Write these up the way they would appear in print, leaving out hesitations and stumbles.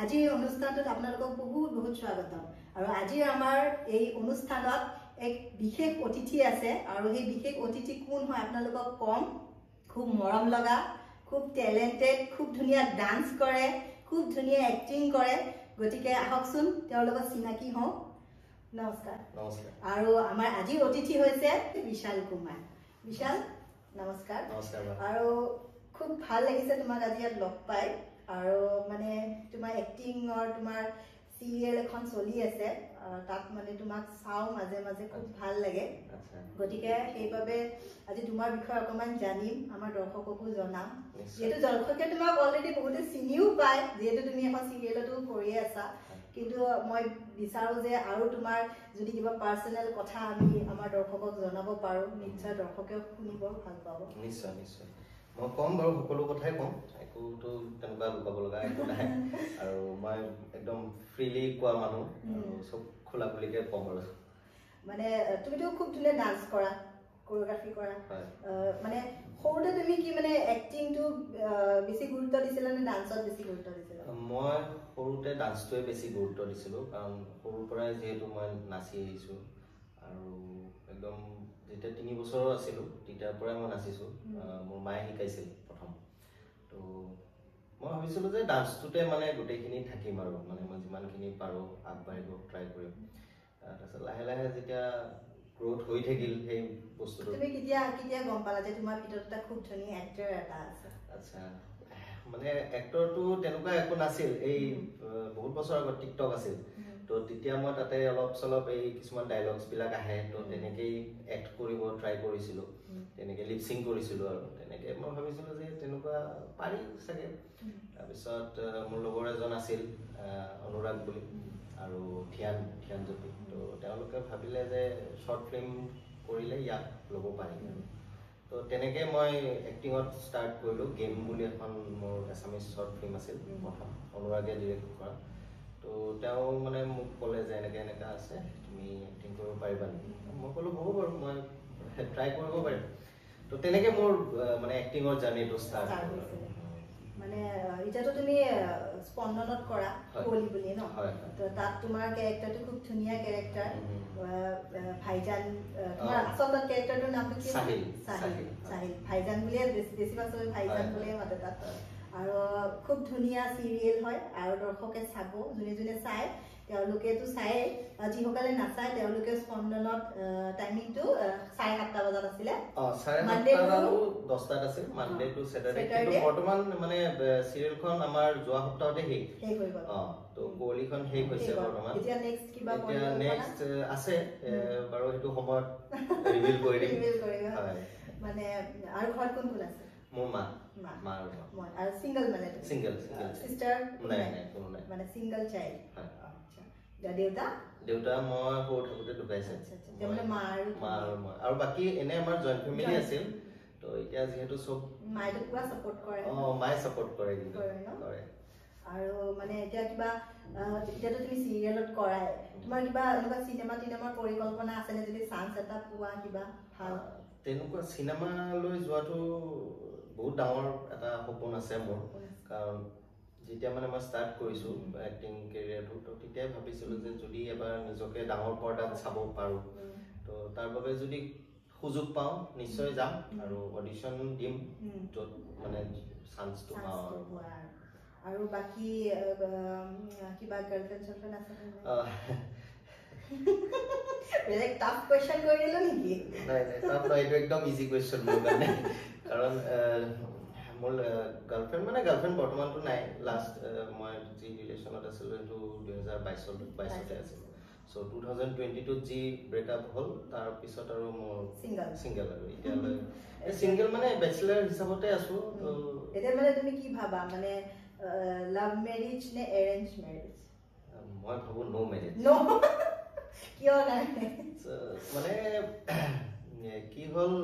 আজিৰ অনুষ্ঠানটোত আপোনালোকক বহুত বহুত স্বাগতম আৰু আজিৰ আমাৰ এই অনুষ্ঠানত এক বিশেষ অতিথি আছে আৰু সেই বিশেষ অতিথি কোন হয় আপোনালোকক কম খুব মৰম লগা খুব টেলেন্টেড খুব ধুনীয়া ডান্স কৰে খুব ধুনীয়া এক্টিং কৰে গতিকে আহকচোন তেওঁৰ লগত চিনাকি হওঁ নমস্কাৰ নমস্কাৰ আৰু আমাৰ আজিৰ অতিথি হৈছে বিশাল কুমাৰ বিশাল নমস্কাৰ নমস্কাৰ আৰু খুব ভাল লাগিছে তোমাক আজি ইয়াত লগ পাই আৰু মানে তোমাৰ এক্টিংৰ তোমাৰ সিৰিয়েল এখন চলি আছে তাত মানে তোমাক চাও মাজে মাজে খুব ভাল লাগে গতিকে সেইভাবে আজি তোমাৰ বিষয়ে অকমান জানিম আমাৰ দৰ্শককো জনাম যেহেতু দৰ্শকে তোমাক অলৰেডি বহুতে চিনিও পায় যেহেতু তুমি এখন সিৰিয়েলতো কৰি আছা কিন্তু মই বিচাৰো যে আৰু তোমাৰ যদি কিবা পাৰ্সোনাল কথা আমি আমাৰ দৰ্শকক জনাব পাৰো নিশ্চয় দৰ্শকে শুনিব ভাল পাব নিশ্চয় নিশ্চয় মই কম বাৰু সকলো কথাই কম একোটো তেনেকুৱা লুকাব লগা একো নাই আৰু মই একদম ফ্ৰীলি কোৱা মানুহ আৰু সব খোলা খুলিকে কম আৰু মানে তুমিতো খুব ধুনীয়া ডান্স কৰা কোৰিওগ্ৰাফি কৰা মানে সৰুতে তুমি কি মানে এক্টিংটো বেছি গুৰুত্ব দিছিলা নে ডান্সত বেছি গুৰুত্ব দিছিলা মই সৰুতে ডান্সটোৱে বেছি গুৰুত্ব দিছিলো কাৰণ সৰুৰ পৰাই যেহেতু মই নাচি আহিছো আৰু একদম যেতিয়া 3 বছৰ আছিলো তেতিয়াৰ পৰাই মই নাচিছো মোৰ মায়ে শিকাইছিল প্ৰথম তো মই ভাবিছিলো যে ডান্সটোতে মানে গোটেইখিনি থাকিম আৰু মানে মই যিমানখিনি পাৰো আগবাঢ়িব ট্ৰাই কৰিম তাৰপিছত লাহে লাহে যেতিয়া গ্ৰোথ হৈ থাকিল সেই বস্তুটো তুমি কেতিয়া গম পালা যে তোমাৰ ভিতৰত এটা খুব ধুনীয়া এক্টৰ এটা আছে আচ্ছা মানে এক্টৰটো তেনেকুৱা একো নাছিল এই বহুত বছৰ আগত টিকটক আছিল তো তেতিয়া মই তাতে অলপ চলপ এই কিছুমান ডায়লগছ বিলাক আহে তো তেনেকেই এক্ট কৰিব ট্ৰাই কৰিছিলো তেনেকে লিপসিং কৰিছিলো আৰু তেনেকে মই ভাবিছিলো যে তেনেকুৱা পাৰি চাগে তাৰপিছত মোৰ লগৰ এজন আছিল অনুৰাগ বুলি আৰু ধ্যানজ্যোতি তো তেওঁলোকে ভাবিলে যে শৰ্ট ফিল্ম কৰিলে ইয়াক ল'ব পাৰি তো তেনেকে মই এক্টিঙত ষ্টাৰ্ট কৰিলো গেম বুলি এখন মোৰ এছামিজ শৰ্ট ফিল্ম আছিল প্ৰথম অনুৰাগে ডিৰেক্ট কৰা তো তেওঁ মানে মোক ক'লে যে এনেকা আছে তুমি এক্টিং কৰিব পাৰিবা নেকি মই ক'লো হ'ব বাৰু মই ট্ৰাই কৰিব পাৰিম তো তেনেকে মোৰ মানে এক্টিঙৰ জাৰ্নিটো ষ্টাৰ্ট হ'ল মানে এতিয়াতো তুমি স্পন্দনত কৰা কোলি বুলি ন তো তাত তোমাৰ ক্যাৰেক্টাৰটো খুব ধুনীয়া ক্যাৰেক্টাৰ ভাইজান তোমাৰ আচল ক্যাৰেক্টাৰটোৰ নামটো কি সাহিল ভাইজান বুলিয়ে বেছি বাছলে ভাইজান বুলিয়ে মাতে তাত আৰু খুব ধুনীয়া সিৰিয়েল হয় আৰু দৰ্শকে চাব যোনে চাই তেওঁলোকেতো চাই যিসকলে নাচায় তেওঁলোকে স্পন্দনত টাইমিংটো 7:30 বজাত আছিলে মানডে আৰু 10টাত আছিল মানডে টু স্যাটাৰডে কিন্তু বৰ্তমান মানে সিৰিয়েলখন আমাৰ যোৱা সপ্তাহতে শেষ হৈ গ'ল তো কোলিখন শেষ হৈছে বৰ্তমান এতিয়া নেক্সট কিবা এতিয়া নেক্সট আছে বাৰু হেতু সময়ত ৰিভিল কৰি দিম হয় মানে আৰু ঘৰত কোন কোন আছে মোৰ মা আৰু মই আৰু সিঙ্গেল মানে সিঙ্গেল সিস্টাৰ নাই কোনো নাই মানে সিঙ্গেল চাইল্ড আচ্ছা দেউতা মই সৰু থাকোতে ঢুকাইছে মানে মা আৰু আৰু বাকি এনে আমাৰ জয়েন্ট ফেমিলি আছিল তো এতিয়া যেহেতু সব মাইটো পুৰা সাপোৰ্ট কৰে মাই সাপোৰ্ট কৰে কিন্তু কৰে আৰু মানে এতিয়া কিবা এতিয়াতো তুমি সিৰিয়েলত কৰাই তোমাৰ কিবা এনেকুৱা চিনেমাৰ পৰিকল্পনা আছে নে যদি চান্স এটা পোৱা কিবা ভাল তেনেকুৱা চিনেমালৈ যোৱাটো বহুত ডাঙৰ এটা সপোন আছে মোৰ কাৰণ যেতিয়া মানে মই ষ্টাৰ্ট কৰিছো এক্টিং কেৰিয়াৰটো তো তেতিয়াই ভাবিছিলো যে যদি এবাৰ নিজকে ডাঙৰ পৰ্দাত চাব পাৰো তো তাৰ বাবে যদি সুযোগ পাওঁ নিশ্চয় যাম আৰু অডিশ্যন দিম য'ত মানে চান্সটো পাওঁ আৰু বাকি কিবা গাৰ্লফ্ৰেণ্ড আছে বেলেগ টাফ কোৱেশ্চন কৰিলো নেকি নাই টাফ নাই এইটো একদম ইজি কোৱেশ্চন মোৰ কাৰণে কাৰণ মোৰ গাৰ্লফ্ৰেণ্ড বৰ্তমানটো নাই লাষ্ট মই যি ৰিলেশ্যনত আছিলো এইটো 2022 আছিল সো 2022 যি ব্ৰেকআপ হ'ল তাৰ পিছত আৰু মোৰ সিঙ্গেল আৰু এতিয়ালৈ সিঙ্গেল মানে ব্যাচেলাৰ হিচাপতে আছো তো এতিয়া মানে তুমি কি ভাবা মানে লাভ মেৰিজ নে এৰেঞ্জ মেৰিজ মই ভাবো নো মেৰিজ কিয় নাই মানে কি হ'ল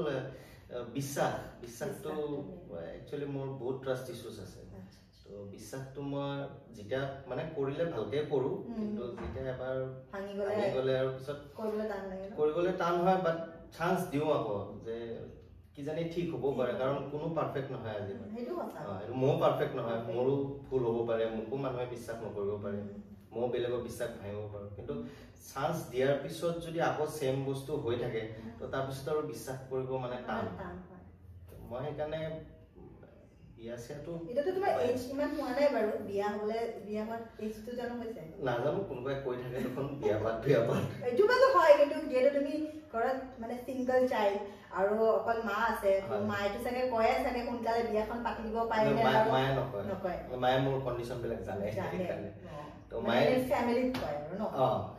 বিশ্বাসটো একচুয়ালি মোৰ বহুত ট্ৰাষ্ট ইছ্যুজ আছে তো বিশ্বাসটো মই যেতিয়া মানে কৰিলে ভালকে কৰো কিন্তু যেতিয়া এবাৰ ভাঙি গলে আৰু পিছত কৰিবলৈ টান হয় বাট চান্স দিও আকৌ যে কিজানি ঠিক হ'ব পাৰে কাৰণ কোনো পাৰফেক্ট নহয় আজি সেইটো কথা এইটো ময়ো পাৰফেক্ট নহয় মোৰো ভুল হ'ব পাৰে মোকো মানুহে বিশ্বাস নকৰিব পাৰে ময়ো বেলেগৰ বিশ্বাস ভাঙিব পাৰোঁ কিন্তু চান্স দিয়াৰ পিছত যদি আকৌ সেম বস্তু হৈ থাকে তো তাৰপিছত আৰু বিশ্বাস কৰিব মানে টান মই সেইকাৰণে বিয়া চিয়াটো এতিয়াতো তোমাৰ এজ ইমান হোৱা নাই বাৰু বিয়া হোৱাৰ এজটো জানো হৈছে নাজানো কোনোবাই কৈ থাকে দেখোন বিয়া পাত এইটো বাৰু হয় কিন্তু যিহেতু তুমি ঘৰত মানে সিংগল চাইল্ড আৰু অকল মা আছে মায়েতো চাগে কয়ে চাগে সোনকালে বিয়াখন পাতি দিব পাৰে মায়ে নকয় মায়ে মোৰ কণ্ডিশ্যন বিলাক জানে তো মায়ে ফেমিলিত কয় আৰু ন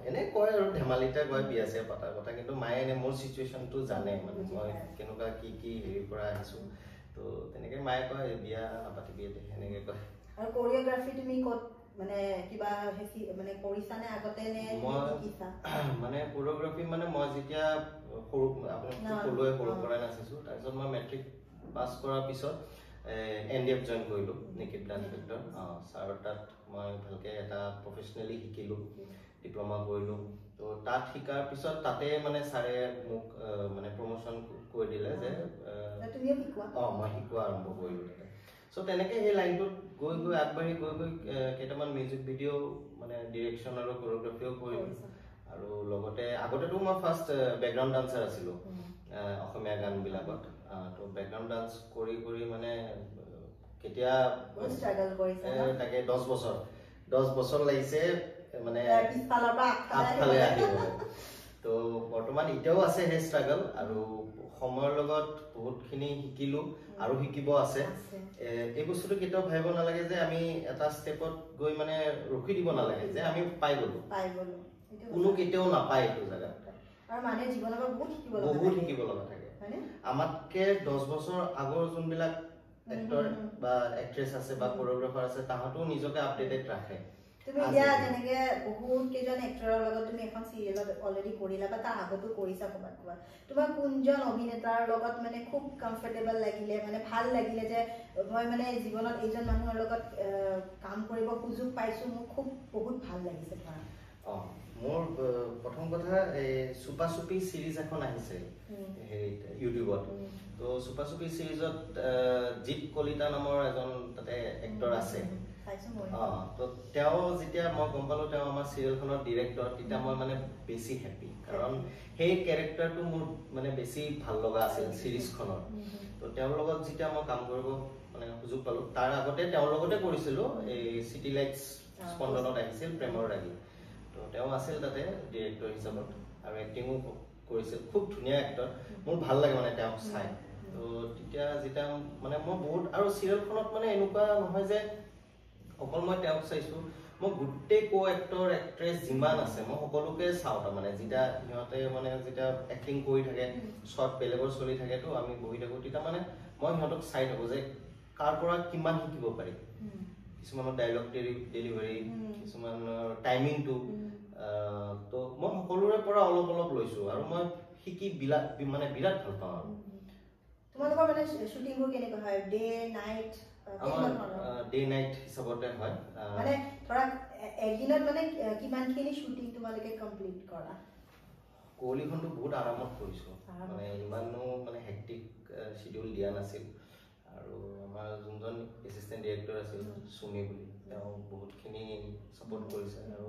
এনে কয় আৰু ধেমালিতে কয় বিয়া চিয়া পতাৰ কথা কিন্তু মায়ে এনে মোৰ চিটুৱেশ্যনটো জানে মানে মই কেনেকুৱা কি হেৰিৰ পৰা আহিছোঁ তো তেনেকে মায়ে কয় বিয়া নাপাতিবি সেনেকে কয় আৰু কোৰিওগ্ৰাফি তুমি ক'ত মানে কিবা মানে কৰিছানে আগতে নে শিকিছা মানে কোৰিওগ্ৰাফি মানে মই যেতিয়া সৰু আপোনাক ক'লোৱে সৰু পৰাই নাচিছোঁ তাৰপিছত মই মেট্ৰিক পাছ কৰাৰ পিছত NDF জইন কৰিলোঁ নিকিত ডান্স ফেক্টৰ ছাৰৰ তাত মই ভালকৈ এটা প্ৰফেচনেলি শিকিলোঁ ডিপ্ল'মা কৰিলোঁ তো তাত শিকাৰ পিছত তাতে মানে ছাৰে মোক মানে প্ৰমোশ্যন কৰি দিলে যে মই শিকোৱা আৰম্ভ কৰিলোঁ তাতে চ' তেনেকৈ সেই লাইনটোত গৈ আগবাঢ়ি গৈ কেইটামান মিউজিক ভিডিঅ' মানে ডিৰেকশ্যন আৰু কোৰিওগ্ৰাফিও কৰিলোঁ আৰু লগতে আগতেতো মই ফাৰ্ষ্ট বেকগ্ৰাউণ্ড ডান্সাৰ আছিলোঁ অসমীয়া গানবিলাকত তো বেকগ্ৰাউণ্ড ডান্স কৰি মানে কেতিয়া তাকে 10 বছৰ লাগিছে মানে আগফালে আহিবলৈ তো বৰ্তমান এতিয়াও আছে সেই ষ্ট্ৰাগল আৰু সময়ৰ লগত বহুতখিনি শিকিলোঁ আৰু শিকিব আছে এই বস্তুটো কেতিয়াও ভাবিব নালাগে যে আমি এটা ষ্টেপত গৈ মানে ৰখি দিব নালাগে যে আমি পাই গ'লোঁ কোনো কেতিয়াও নাপায় এইটো জেগাত বহুত শিকিব লগা থাকে আমাতকে 10 বছৰ আগৰ যোনবিলাক এক্টৰ বা এক্ট্ৰেছ আছে বা কোৰিওগ্ৰাফাৰ আছে তাহাঁতেও নিজকে আপডেটেড ৰাখে তুমি এতিয়া যেনেকে বহুত কেইজন এক্টৰৰ লগত তুমি এখন চিৰিয়েলত অলৰেডি কৰিলা বা তাৰ আগতো কৰিছা ক'ৰবাত তোমাৰ কোনজন অভিনেতাৰ লগত মানে খুব কমফৰ্টেবল লাগিলে মানে ভাল লাগিলে যে মই মানে জীৱনত এইজন মানুহৰ লগত কাম কৰিব সুযোগ পাইছোঁ মোক খুব বহুত ভাল লাগিছে ধৰা মোৰ প্ৰথম কথা এই চুপা চুপি চিৰিজ এখন আহিছে হেৰিত ইউটিউবত তো চুপা চুপি চিৰিজত জিৎ কলিতা নামৰ এজন তাতে এক্টৰ আছে তো তেওঁ যেতিয়া মই গম পালোঁ তেওঁ আমাৰ চিৰিয়েলখনৰ ডিৰেক্টৰ তেতিয়া মই মানে বেছি হেপ্পী কাৰণ সেই কেৰেক্টাৰটো মোৰ মানে বেছি ভাল লগা আছিল চিৰিজখনৰ তো তেওঁৰ লগত যেতিয়া মই কাম কৰিব মানে সুযোগ পালোঁ তাৰ আগতে তেওঁৰ লগতে কৰিছিলোঁ এই চিটি লাইটছ স্পন্দনত আহিছিল প্ৰেমৰ ৰাগী তো তেওঁ আছিল তাতে ডিৰেক্টৰ হিচাপত আৰু এক্টিঙো কৰিছিল খুব ধুনীয়া এক্টৰ মোৰ ভাল লাগে মানে তেওঁক চাই তো তেতিয়া যেতিয়া মানে মই বহুত আৰু চিৰিয়েলখনত মানে এনেকুৱা নহয় যে অকল মই তেওঁক চাইছোঁ মই গোটেই কো এক্টৰ এক্ট্ৰেছ যিমান আছে মই সকলোকে চাওঁ তাৰমানে যেতিয়া সিহঁতে মানে যেতিয়া এক্টিং কৰি থাকে শ্বৰ্ট বেলেগৰ চলি থাকেতো আমি বহি থাকোঁ তেতিয়া মানে মই সিহঁতক চাই থাকোঁ যে কাৰ পৰা কিমান শিকিব পাৰি কিছুমানৰ ডাইলগ ডেলিভাৰী কিছুমানৰ টাইমিংটো তো মই সকলোৰে পৰা অলপ লৈছোঁ আৰু মই শিকি মানে বিৰাট ভাল পাওঁ আৰু তোমালোকৰ মানে শ্বুটিংবোৰ কেনেকুৱা হয় ডে নাইট আমাৰ ডে নাইট হিচাপতে হয় মানে ধৰা একদিনত মানে কিমানখিনি শ্বুটিং তোমালোকে কমপ্লিট কৰা কুঁৱলীখনটো বহুত আৰামত কৰিছোঁ মানে ইমানো মানে হেক্টিক শিডিউল দিয়া নাছিল আৰু আমাৰ যোনজন এছিষ্টেণ্ট ডিৰেক্টৰ আছিল সুমি বুলি তেওঁ বহুতখিনি ছাপোৰ্ট কৰিছে আৰু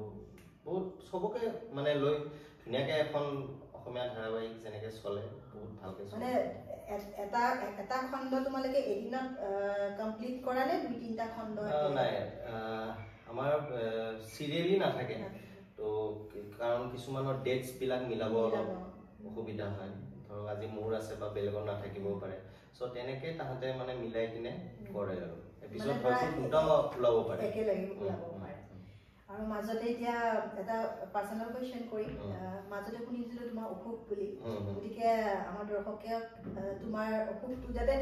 বহুত চবকে মানে লৈ ধুনীয়াকৈ এখন অসমীয়া ধাৰাবাহিক যেনেকৈ চলে বহুত ভালকৈ মানে এটা খণ্ড তোমালোকে এদিনত কমপ্লিট কৰা নে 2-3টা খণ্ড নাই আমাৰ চিৰিয়েলি নাথাকে তো কাৰণ কিছুমানৰ ডেটছবিলাক মিলাব অলপ অসুবিধা হয় ধৰক আজি মোৰ আছে বা বেলেগৰ নাথাকিবও পাৰে চ' তেনেকৈ তাহাঁতে মানে মিলাই কিনে কৰে আৰু এপিছড হয়তো দুটা ওলাব পাৰে একেলগে ওলাব পাৰে আৰু মাজতে এতিয়া এটা পাৰ্চনেল কুৱেশ্যন কৰিম মাজতে শুনিছিলোঁ তোমাৰ অসুখ বুলি গতিকে আমাৰ দৰ্শকে তোমাৰ অসুখটো যাতে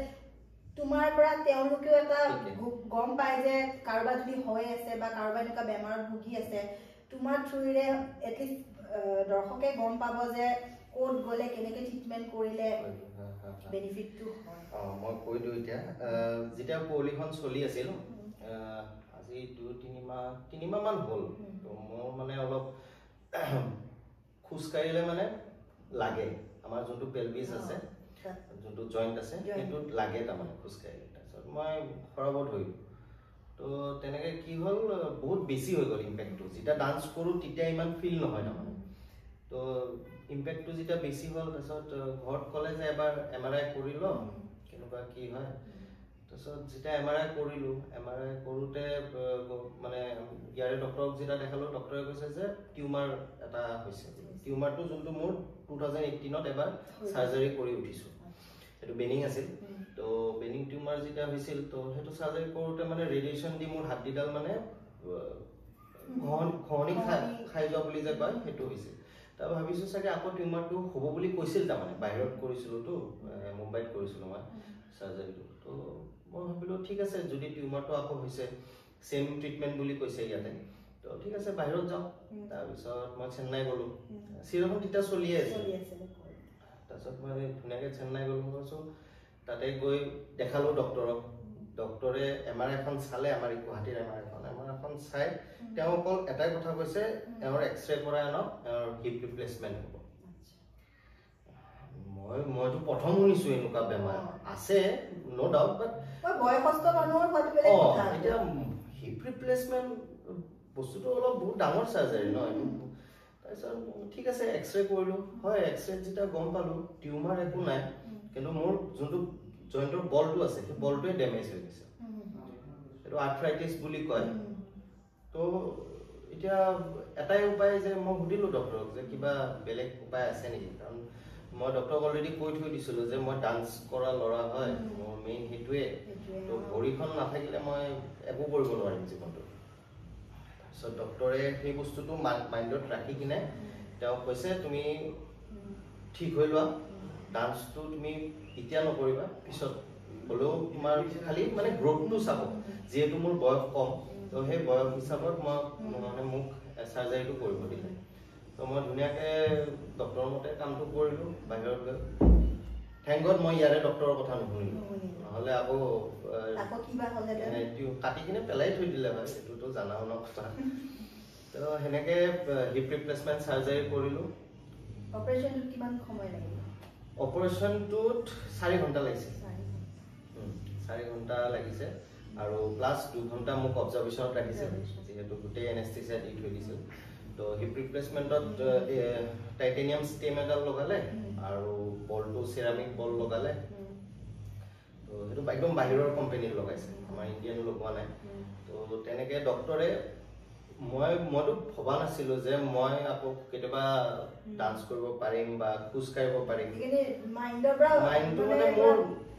তোমাৰ পৰা তেওঁলোকেও এটা গম পায় যে কাৰোবাৰ যদি হৈ আছে বা কাৰোবাৰ এনেকুৱা বেমাৰত ভুগি আছে তোমাৰ থ্ৰুৰে এটলিষ্ট দৰ্শকে গম পাব যে ক'ত গ'লে কেনেকৈ ট্ৰিটমেণ্ট কৰিলে বেনিফিটটো হয় মই কৈ দিওঁ এতিয়া যেতিয়া কুঁৱলীখন চলি আছিল আজি 2-3 মাহ মান হ'ল তো মোৰ মানে অলপ খোজকাঢ়িলে মানে লাগে আমাৰ যোনটো পেলভিছ আছে যোনটো জইণ্ট আছে সেইটোত লাগে তাৰমানে খোজকাঢ়ি তাৰপিছত মই সৰাব ধৰিলোঁ তো তেনেকৈ কি হ'ল বহুত বেছি হৈ গ'ল ইম্পেক্টটো যেতিয়া ডান্স কৰোঁ তেতিয়া ইমান ফিল নহয় তাৰমানে তো ইম্পেক্টটো যেতিয়া বেছি হ'ল তাৰপিছত ঘৰত ক'লে যে এবাৰ MRI কৰি ল কেনেকুৱা কি হয় তাৰপিছত যেতিয়া MRI কৰিলোঁ MRI কৰোঁতে মানে ইয়াৰে ডক্টৰক যেতিয়া দেখালোঁ ডক্টৰে কৈছে যে টিউমাৰ এটা হৈছে টিউমাৰটো যোনটো মোৰ 2018ত এবাৰ চাৰ্জাৰী কৰি উঠিছোঁ সেইটো বেনিং আছিল তো বেনিং টিউমাৰ যেতিয়া হৈছিল তো সেইটো চাৰ্জাৰী কৰোঁতে মানে ৰেডিয়েশ্যন দি মোৰ হাড়দিডাল মানে ঘঁহনি খাই যোৱা বুলি যে কয় সেইটো হৈছিল তাৰ ভাবিছোঁ চাগে আকৌ টিউমাৰটো হ'ব বুলি কৈছিল তাৰমানে বাহিৰত কৰিছিলোঁতো মুম্বাইত কৰিছিলোঁ মই চাৰ্জাৰীটো তো মই ভাবিলোঁ ঠিক আছে যদি টিউমাৰটো আকৌ হৈছে চেম ট্ৰিটমেণ্ট বুলি কৈছে ইয়াতে তো ঠিক আছে বাহিৰত যাওঁ তাৰপিছত মই চেন্নাই গ'লোঁ চিৰিয়াখন তেতিয়া চলিয়ে আছে তাৰপিছত মই ধুনীয়াকৈ চেন্নাই গ'লোঁ কৈছোঁ তাতে গৈ দেখালোঁ ডক্টৰক ডক্টৰে MRI এখন চালে আমাৰ গুৱাহাটীৰ MRI এখন চাই তেওঁ অকল এটাই কথা কৈছে এওঁৰ এক্সৰে কৰাই আনক এওঁৰ হিপ ৰিপ্লেচমেণ্ট হ'ব মইতো প্ৰথম শুনিছোঁ এনেকুৱা বেমাৰ আছে নো ডাউট বাট বয়সস্থ মানুহৰ হয়তো বেলেগ কথা এতিয়া হিপ ৰিপ্লেচমেণ্ট বস্তুটো অলপ বহুত ডাঙৰ চাৰ্জাৰী ন তাৰপিছত ঠিক আছে এক্সৰে কৰিলোঁ হয় এক্সৰে যেতিয়া গম পালোঁ টিউমাৰ একো নাই কিন্তু মোৰ যোনটো জইণ্টৰ বলটো আছে সেই বলটোৱে ডেমেজ হৈ গৈছে এইটো আৰ্থ্ৰাইটিছ বুলি কয় তো এতিয়া এটাই উপায় যে মই সুধিলোঁ ডক্টৰক যে কিবা বেলেগ উপায় আছে নেকি কাৰণ মই ডক্টৰক অলৰেডি কৈ থৈ দিছিলোঁ যে মই ডান্স কৰা ল'ৰা হয় মোৰ মেইন সেইটোৱে তো ভৰিখন নাথাকিলে মই একো কৰিব নোৱাৰিম জীৱনটো তাৰপিছত ডক্টৰে সেই বস্তুটো মাইণ্ডত ৰাখি কিনে তেওঁ কৈছে তুমি ঠিক হৈ লোৱা ডান্সটো তুমি এতিয়া নকৰিবা পিছত হ'লেও তোমাৰ খালি মানে গ্ৰ'থটো চাব যিহেতু মোৰ বয়স কম তো সেই বয়স হিচাপত মই মানে মোক চাৰ্জাৰীটো কৰিব দিলে তো মই ধুনীয়াকৈ ডক্টৰৰ মতে কামটো কৰিলোঁ বাহিৰত গৈ থেংক গড মই ইয়াৰে ডক্টৰৰ কথা নুশুনিলোঁ নহ'লে আকৌ কাটি কিনে পেলাই থৈ দিলে হয় সেইটোতো জানাও ন কথা তো সেনেকৈ হিপ ৰিপ্লেচমেণ্ট চাৰ্জাৰী কৰিলোঁ অপাৰেশ্যনটোত কিমান সময় লাগিল অপাৰেশ্যনটোত 4 ঘণ্টা লাগিছে 4 ঘণ্টা লাগিছে আৰু প্লাছ 2 ঘণ্টা মোক অবজাৰ্ভেশ্যনত ৰাখিছে যিহেতু গোটেই এনেস্থেচিয়া দি থৈ দিছিল তো হিপ ৰিপ্লেচমেণ্টত টাইটেনিয়াম ষ্টেম এডাল লগালে আৰু বলটো চেৰামিক বল লগালে তো সেইটো একদম বাহিৰৰ কোম্পানীৰ লগাইছে আমাৰ ইণ্ডিয়ান লগোৱা নাই তো তেনেকৈ ডক্টৰে মইতো ভবা নাছিলোঁ যে মই আকৌ কেতিয়াবা ডান্স কৰিব পাৰিম বা খোজ কাঢ়িব পাৰিম মাইণ্ডটো মানে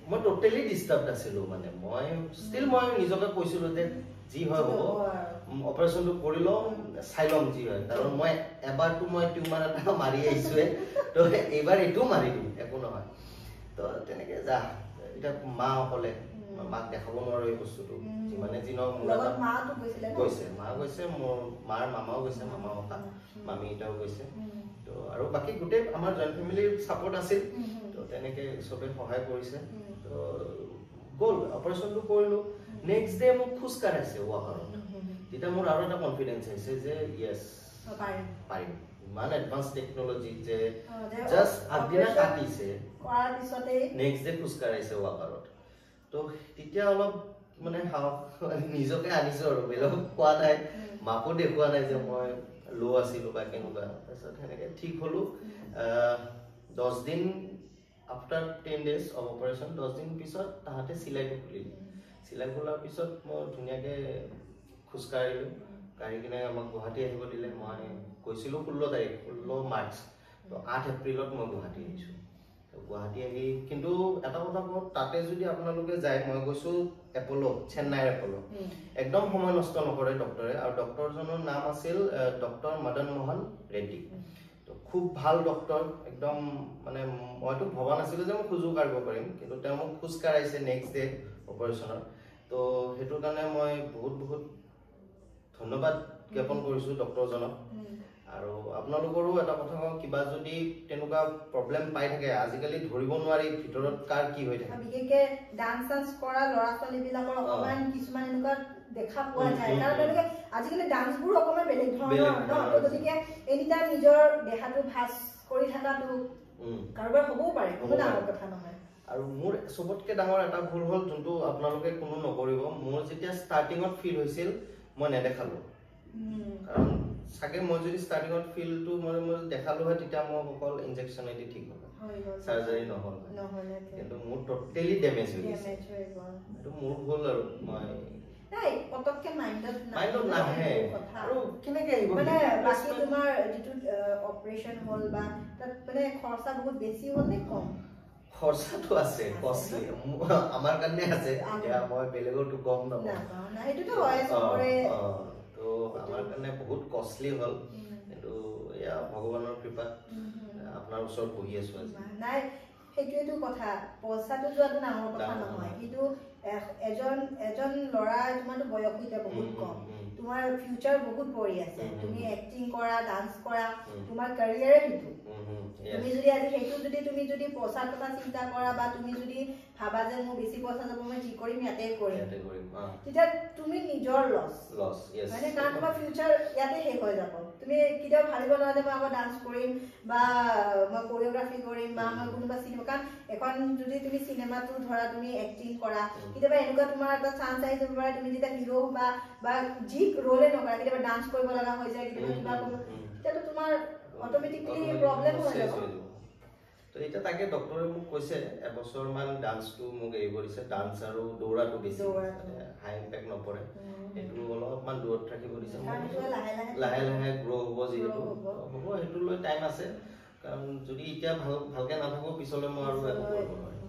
মই টোটেলি ডিষ্টাৰ্ব আছিলোঁ মানে মই ষ্টিল মই নিজকে কৈছিলোঁ যে যি হয় হ'ব অপাৰেশ্যনটো কৰি লওঁ চাই ল'ম যি হয় কাৰণ মই এবাৰতো মই টিউমাৰ এটা মাৰি আহিছোঁহে তো এইবাৰ এইটোও মাৰি দিম একো নহয় তো তেনেকৈ যা এতিয়া মা অকলে মাক দেখাব নোৱাৰো এই বস্তুটো যিমানে যি নহওক মোৰ গৈছে মা গৈছে মোৰ মাৰ মামাও গৈছে মামা অকা মামী এটাও গৈছে তো আৰু বাকী গোটেই আমাৰ জইণ্ট ফেমিলিৰ ছাপৰ্ট আছিল তো তেনেকৈ চবে সহায় কৰিছে তো গ'ল অপাৰেশ্যনটো কৰিলোঁ নেক্সট ডে মোক খোজ কাঢ়াইছে ৱাকাৰত তেতিয়া মোৰ আৰু এটা কনফিডেঞ্চ আহিছে যে য়েছ পাৰিম ইমান এডভান্স টেকনলজি যে জাষ্ট আগদিনা কাটিছে নেক্সট ডে খোজ কাঢ়াইছে ৱাকাৰত তো তেতিয়া অলপ মানে নিজকে আনিছোঁ আৰু বেলেগক কোৱা নাই মাকো দেখুওৱা নাই যে মই ল' আছিলোঁ বা কেনেকুৱা তাৰপিছত সেনেকৈ ঠিক হ'লোঁ 10 দিন আফটাৰ 10 days অফ অপাৰেশ্যন 10 দিন পিছত তাহাঁতে চিলাইটো খুলিলে চিলাই খোলাৰ পিছত মই ধুনীয়াকৈ খোজকাঢ়িলোঁ কাঢ়ি কিনে আমাক গুৱাহাটী আহিব দিলে মই গৈছিলোঁ 16 মাৰ্চ তো 8 এপ্ৰিলত মই গুৱাহাটী আহিছোঁ গুৱাহাটী আহি কিন্তু এটা কথা কওঁ তাতে যদি আপোনালোকে যায় মই গৈছোঁ এপ'লো চেন্নাইৰ এপ'লো একদম সময় নষ্ট নকৰে ডক্টৰে আৰু ডক্টৰজনৰ নাম আছিল ডক্টৰ মদন মোহন ৰেড্ডি তো খুব ভাল ডক্টৰ একদম মানে মইতো ভবা নাছিলোঁ যে মই খোজো কাঢ়িব পাৰিম কিন্তু তেওঁ মোক খোজ কাঢ়াইছে নেক্সট ডে অপাৰেশ্যনত তো সেইটোৰ কাৰণে মই বহুত বহুত ধন্যবাদ জ্ঞাপন কৰিছোঁ ডক্টৰজনক আৰু আপোনালোকৰো এটা কথা কওঁ কিবা যদি তেনেকুৱা প্ৰব্লেম পাই থাকে আজিকালি ধৰিব নোৱাৰি ভিতৰত কাৰ কি হৈ থাকে বিশেষকৈ ডান্স কৰা ল'ৰা ছোৱালীবিলাকৰ অকণমান কিছুমান এনেকুৱা দেখা পোৱা যায় কাৰণ তেওঁলোকে আজিকালি ডান্সবোৰ অকণমান বেলেগ ধৰণৰ ন গতিকে এনিটাইম নিজৰ দেহাটো ভাজ কৰি থকাটো কাৰোবাৰ হ'বও পাৰে কোনো ডাঙৰ কথা নহয় আৰু মোৰ সবতকে ডাঙৰ এটা ভুল হ'ল যোনটো আপোনালোকে কোনো নকৰিব মোৰ যেতিয়া ষ্টাৰ্টিংত ফিল হৈছিল মই নেদেখালো কাৰণ সাকে মই যদি ষ্টাৰ্টিংত ফিলটো মই দেখালো হয় তেতিয়া মই অকল ইনজেকচনেদি ঠিক হ'ল সাৰ্জাৰী নহল কিন্তু মোৰ টোটালি ড্যামেজ হৈ গৈছে এটো মোৰ ভুল আৰু মই নাই পটককে মাইন্ডত নাহে আৰু কেনেকৈ আহিব মানে বাকি তোমাৰ যেটো অপাৰেশন হল বা তাত মানে খৰচা বহুত বেছি হল নে কম খৰচাটো আছে কষ্টলি আমাৰ কাৰণে আছে এতিয়া মই বেলেগৰটো কম নাপাওঁ না এটোটো হয় সবৰে তো আমাৰ কাৰণে বহুত কষ্টলি হল কিন্তু ইয়া ভগৱানৰ কৃপাত আপোনাৰ ওচৰত বহি আছো আজি নাই সেইটোৱেটো কথা পইচাটো যোৱাটো ডাঙৰ কথা নহয় কিন্তু এজন লৰা তোমাৰটো বয়স এতিয়া বহুত কম তোমাৰ ফিউচাৰ বহুত পৰি আছে তুমি এক্টিং কৰা ডান্স কৰা তোমাৰ ক্যাৰিয়াৰে সেইটো তুমি যদি আজি সেইটো যদি তুমি যদি পইচাৰ কথা চিন্তা কৰা বা তুমি যদি ভাবা যে মোৰ বেছি পইচা যাব মই কি কৰিম ইয়াতে কৰিম তেতিয়া তুমি নিজৰ লছ মানে কাৰণ তোমাৰ ফিউচাৰ ইয়াতে শেষ হৈ যাব তুমি কিটা ভাবিব নালাগে মই আকৌ ডান্স কৰিম বা মই কোৰিওগ্ৰাফি কৰিম বা মই কোনোবা চিনেমা কাৰণ এখন যদি তুমি সিনেমাটো ধৰা তুমি এক্টিং কৰা কিবা এনেকুৱা তোমাৰ এটা চান্স আহি যাব পাৰে তুমি যেতিয়া হিৰো বা জি ৰোলে নকৰা কিবা ডান্স কৰিব লগা হৈ যায় কিবা তেতিয়া তোমাৰ অটোমেটিকলি প্ৰবলেম হৈ যাব তো এটা তাকে ডক্টৰে মোক কৈছে এবছৰ মান ডান্সটো মোক এৰিব দিছে ডান্স আৰু দৌৰাটো বেছি হাই ইম্পেক্ট নপৰে এটো অলপমান দূৰত ৰাখিব দিছে লাহে লাহে গ্ৰো হ'ব যিহেতু হ'ব সেইটো লৈ টাইম আছে কাৰণ যদি এতিয়া ভালকে নাথাকো পিছলৈ মই আৰু একো কৰিব নোৱাৰিম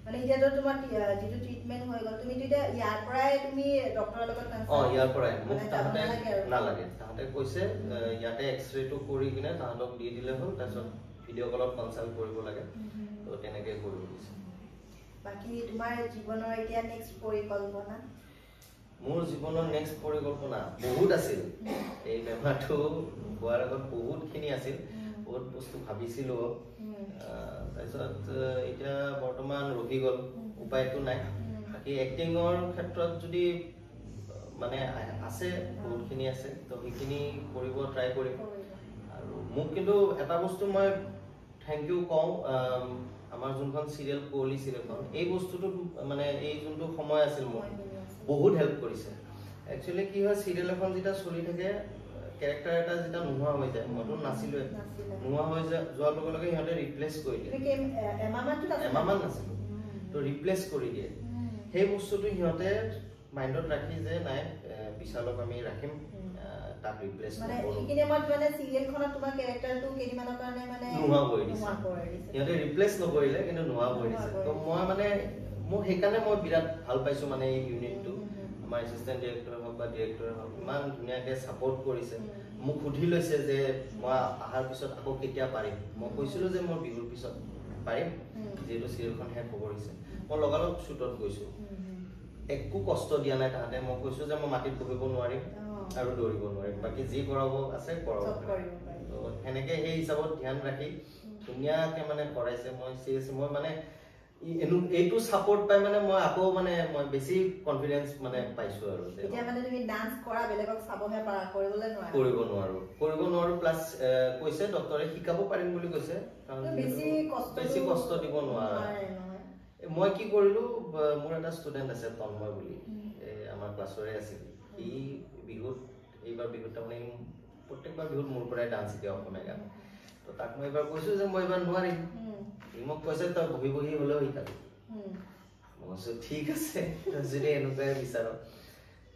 মানে এতিয়া তোমাৰ যেটো ট্ৰিটমেন্ট হৈ গল তুমি তেতিয়া ইয়াৰ পৰাই তুমি ডক্টৰৰ লগত ইয়াৰ পৰাই মোক তাহতে নালাগে তাহতে কৈছে ইয়াতে এক্সৰেটো কৰি কিনে তাহতক দি দিলে হ'ল তাৰপিছত ভিডিও কলত কনসাল্ট কৰিব লাগে তো তেনেকে কৰিব দিছে বাকি তোমাৰ জীৱনৰ এতিয়া নেক্সট পৰিকল্পনা মোৰ জীৱনৰ নেক্সট পৰিকল্পনা বহুত আছিল এই বেমাৰটো হোৱাৰ আগত বহুতখিনি আছিল বহুত বস্তু ভাবিছিলো তাৰপিছত এতিয়া বৰ্তমান ৰখি গল উপায়টো নাই বাকি এক্টিংৰ ক্ষেত্ৰত যদি মানে আছে বহুতখিনি আছে তো সেইখিনি কৰিব ট্ৰাই কৰিম আৰু মোক কিন্তু এটা বস্তু মই থ্যাংক ইউ কওঁ আমাৰ যোনখন সিৰিয়েল কোহলি সিৰিয়েলখন এই বস্তুটো মানে এই যোনটো সময় আছিল মোৰ বহুত হেল্প কৰিছে একচুয়ালি কি হয় সিৰিয়াল এখন যেটা চলি থাকে ক্যাৰেক্টাৰ এটা যেটা নোহোৱা হৈ যায় মইতো নাছিলো নোহোৱা হৈ যোৱাৰ লগে লগে সিহঁতে ৰিপ্লেস কৰি দিয়ে এমামান নাছিল তো ৰিপ্লেস কৰি দিয়ে সেই বস্তুটো সিহঁতে মাইন্ডত ৰাখি যে নাই বিশালক আমি ৰাখিম তাক ৰিপ্লেস মানে এইখিনি মানে সিৰিয়ালখনত তোমাৰ ক্যাৰেক্টাৰটো কেনিমানৰ কাৰণে মানে নোহোৱা কৰি দিছে সিহঁতে ৰিপ্লেস নকৰিলে কিন্তু নোহোৱা কৰি দিছে তো মই মানে মই সেইকাৰণে মই বিৰাট ভাল পাইছো মানে এই ইউনিটটো আমাৰ এসিস্ট্যান্ট ডাইৰেক্টৰ হওক বা ডিৰেক্টৰ হওক ইমান ধুনীয়াকে সাপোৰ্ট কৰিছে মোক সুধি লৈছে যে মই আহাৰ পিছত আকৌ কেতিয়া পাৰিম মই কৈছিলো যে মই বিহুৰ পিছত পাৰিম যেটো সিৰিয়েলখন শেষ কৰিছে মই লগালগ শুটত গৈছো একো কষ্ট দিয়া নাই তাহাতে মই কৈছো যে মই মাটিত বহিব নোৱাৰিম আৰু দৌৰিব নোৱাৰিম বাকি যি কৰাব আছে কৰাব তো এনেকে এই হিচাপত ধ্যান ৰাখি ধুনীয়াকে মানে কৰাইছে মই সিৰিয়াস মই মানে এইটো সাপোর্ট পাই মানে মই আকৌ মানে মই বেছি কনফিডেন্স মানে পাইছো আৰু এতিয়া মানে তুমি ডান্স কৰা বেলেগক চাবহে পাৰা কৰিব নোৱাৰো প্লাস কৈছে ডক্টৰে শিকাব পাৰিম বুলি কৈছে কাৰণ বেছি কষ্ট দিব নোৱাৰা মই কি কৰিলো মোৰ এটা ষ্টুডেন্ট আছে তন্ময় বুলি আমাৰ ক্লাছৰে আছিল ই বিহুত এইবাৰ বিহুত মানে প্ৰত্যেকবাৰ বিহুত মোৰ পৰাই ডান্স শিকে অসমীয়া গান তো তাক মই এবাৰ কৈছো যে মই এবাৰ নোৱাৰিম মোক কৈছে তই বহি বহি হলেও শিকাবি মই ঠিক আছে যদি এনেকুৱাই বিচাৰ